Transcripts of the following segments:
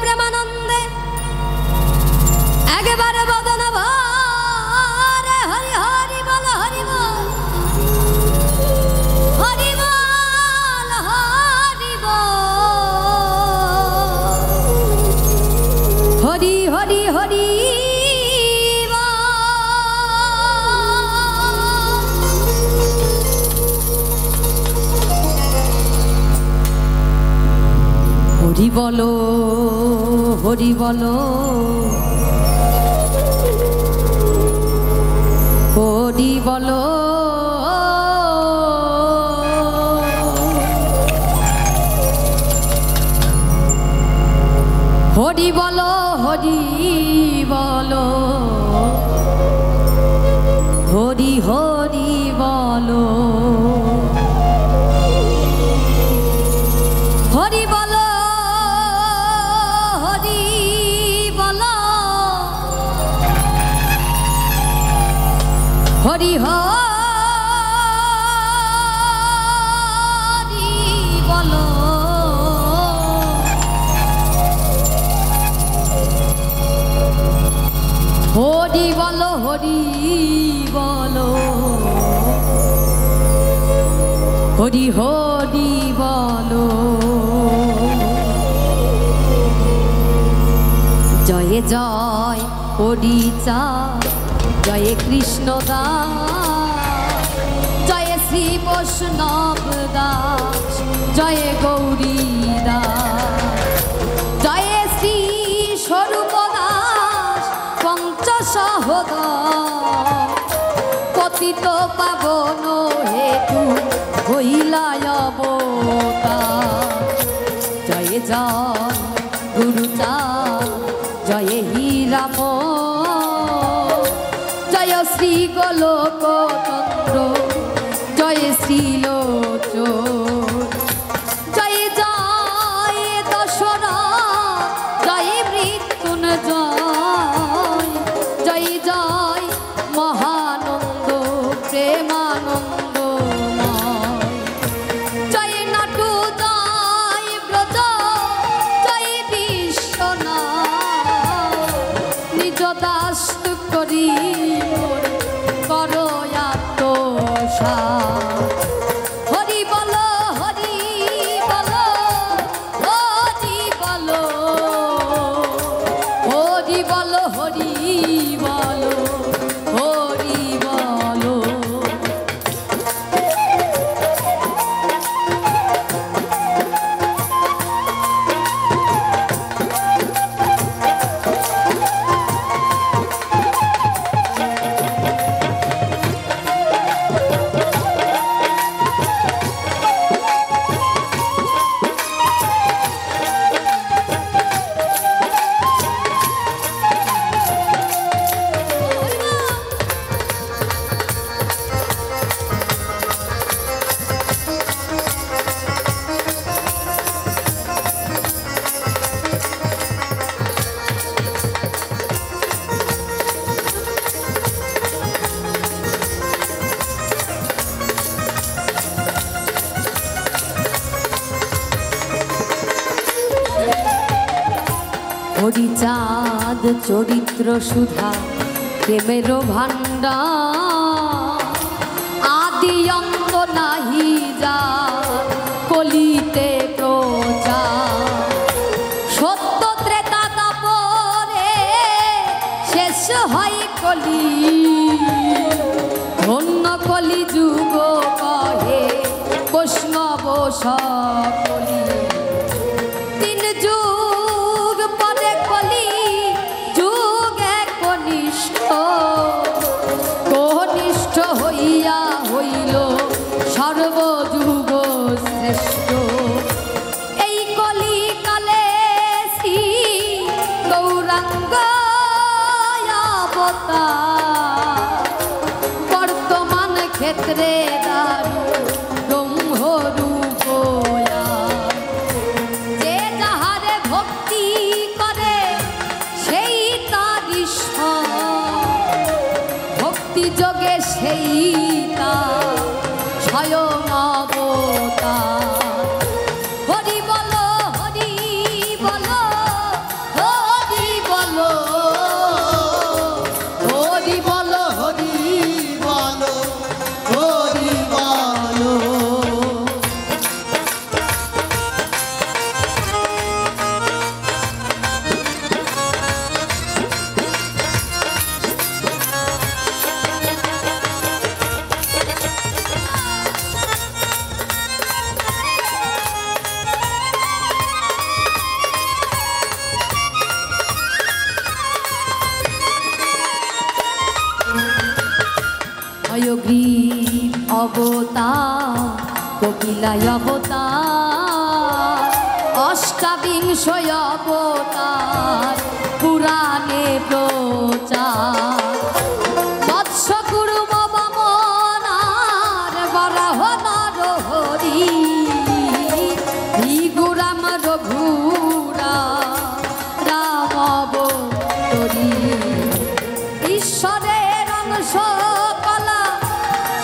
প্রেমানন্দে একেবারে বদন ভরে হরি হরি বল হরি বল হরি বল হরি বল হরি হরি হরি হরি বলো হরি বলো হরি বলো হরি বলো হরি বলো হরি হরি বলো হরি বলো হরি হরি বলো হরি বলো হরি বলো হরি হরি বলো জয় জয় হরি চা জয় কৃষ্ণ দাস জয় শ্রী বৈষ্ণব দাস জয় গৌরী দাস জয় শ্রী স্বরূপ দাস পঞ্চসহোদর পতিত পাবন হেতু হইলায় অবতার জয় জয় গুরুচাঁদ জয় হীরাম জয় শ্রী গোলকতন্ত্র জয় শ্রীলোচন জয় জয় দশরথ জয় মৃত্যুঞ্জয় জয় জয় মহানন্দ প্রেমানন্দ জয় নাটু জয় ব্রজ জয় বিশ্বনাথ নিজ দাস করি হরি বলো হরি বলো হরি বলো হরি বলো হরি বলো হরি বলো হরিচাঁদ চরিত্র সুধা প্রেমের ভাণ্ডার আদি অন্ত নাহি যা কলিতে প্রচার সত্য ত্রেতা দাপরে শেষ হয় কলি ধন্য কলি যুগ কহে বৈষ্ণব সকলি তিন যুগ পরে কলি যুগ একনিষ্ঠ কনিষ্ঠ হইয়া হইল সর্বযুগ শ্রেষ্ঠ এই কলি কালে শ্রী গৌরাঙ্গ অবতার বর্তমান ক্ষেত্রে দারু ব্রহ্মরূপ অবতার কোকিলায় অবতার অষ্টাবিংশ অবতার পুরাণে প্রচার বৎস কুর্ম বামনার বরাহ নরহরি ভৃগুরাম রঘুরা রাম অবতরী ঈশ্বরের অংশ কলা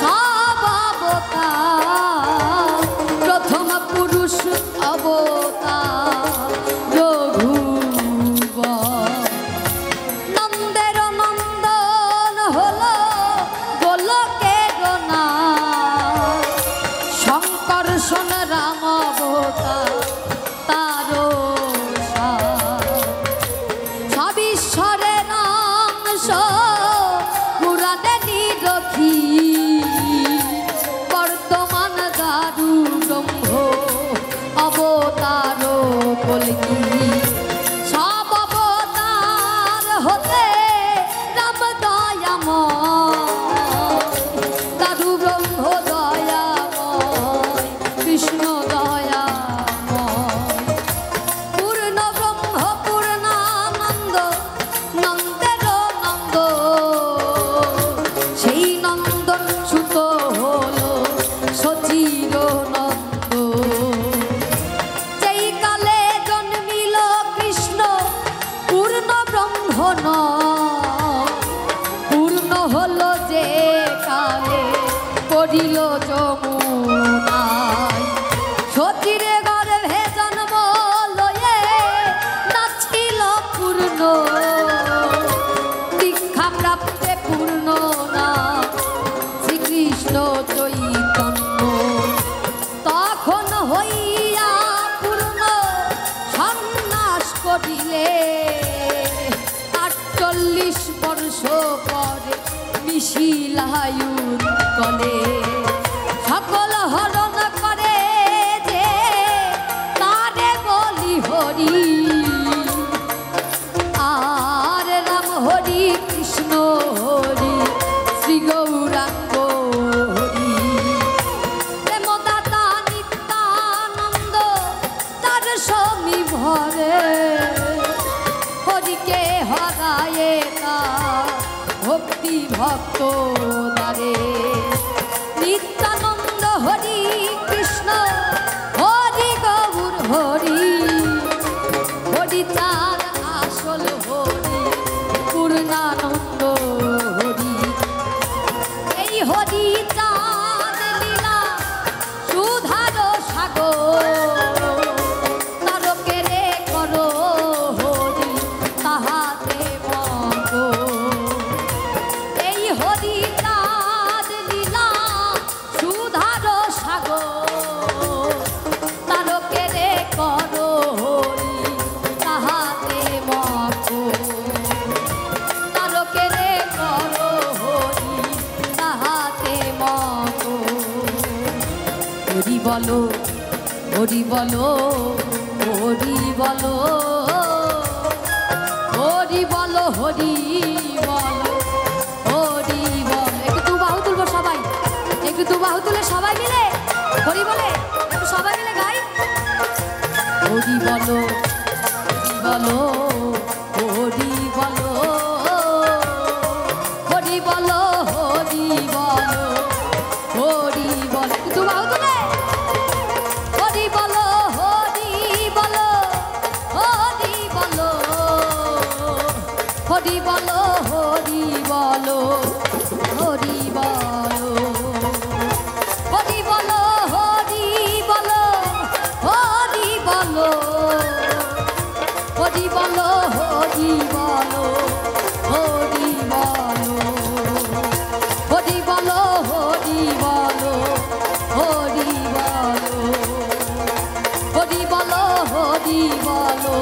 সব অবতার প্রথম পুরুষ অবতার রঘুবর নন্দের নন্দন হলো গোলকের নাথ শঙ্কর্ষণ রাম অবতার তারো সবিশ্বরের অংশ পুরাণে নিরখি বর্তমান দারু ব্রহ্ম অবতার কলকি সব অবতার হতে রাম দয়াময় দারু ব্রহ্ম দয়াময় কৃষ্ণ দয়াময় পূর্ণ ব্রহ্ম পূর্ণানন্দ নন্দের নন্দ সেই নন্দন সুত হলো সচির নন্দ যেই কালে জন্মিল কৃষ্ণ পূর্ণ ব্রহ্ম পূর্ণ হলো যে কালে পড়িল যমুনায় সচিরে গর্ভে জন্ম লয়ে নাছিল পূর্ণ দীক্ষা প্রাপ্তে পূর্ণ না শ্রীকৃষ্ণ চৈতন্য তখন হইয়া পূর্ণ সন্ন্যাস করিলে ৪৮ বর্ষ পরে মিশিলায়ুর কলে সকল হরণ করে যে তারে বলি হরি আর রাম হরি কৃষ্ণ হরি শ্রী গৌরাঙ্গ হরি প্রেমদাতা নিত্যানন্দ তার স্বামী ভরে হরিকে হরায়ে তা ভক্তি ভক্ত দ্বারে নিত্যানন্দ হরি কৃষ্ণ হরি গৌর হরি হরি চাঁদ আসল হরি পূর্ণানন্দ হরি এই হরি চাঁদ লীলা সুধার সাগর তারকেরে করো হরি তাহাতে মগ এই হরি চাঁদ লীলা সুধার সাগর তারকেরে করো হরি তাহাতে মগ তারকেরে করো হরি তাহাতে মগ হরি বলো হরি বলো হরি বলো হরি বলো হরি বলো হরি বলো একটু দু বাহু তুলবো সবাই একটু দু বাহু তুলে সবাই মিলে হরি বলে একটু সবাই মিলে গাই হরি বলো হরি বলো হরি বলো হরি বলো হরি বলো একটু দু বাহু তুলে হরি বলো হরি বলো হরি বলো হরি বলো হরি বলো হরি বলো হরি বলো হরি বলো হরি বলো হরি বলো হরি বলো হরি বলো হরি বলো হরি বলো হরি বলো হরি বলো হরি বলো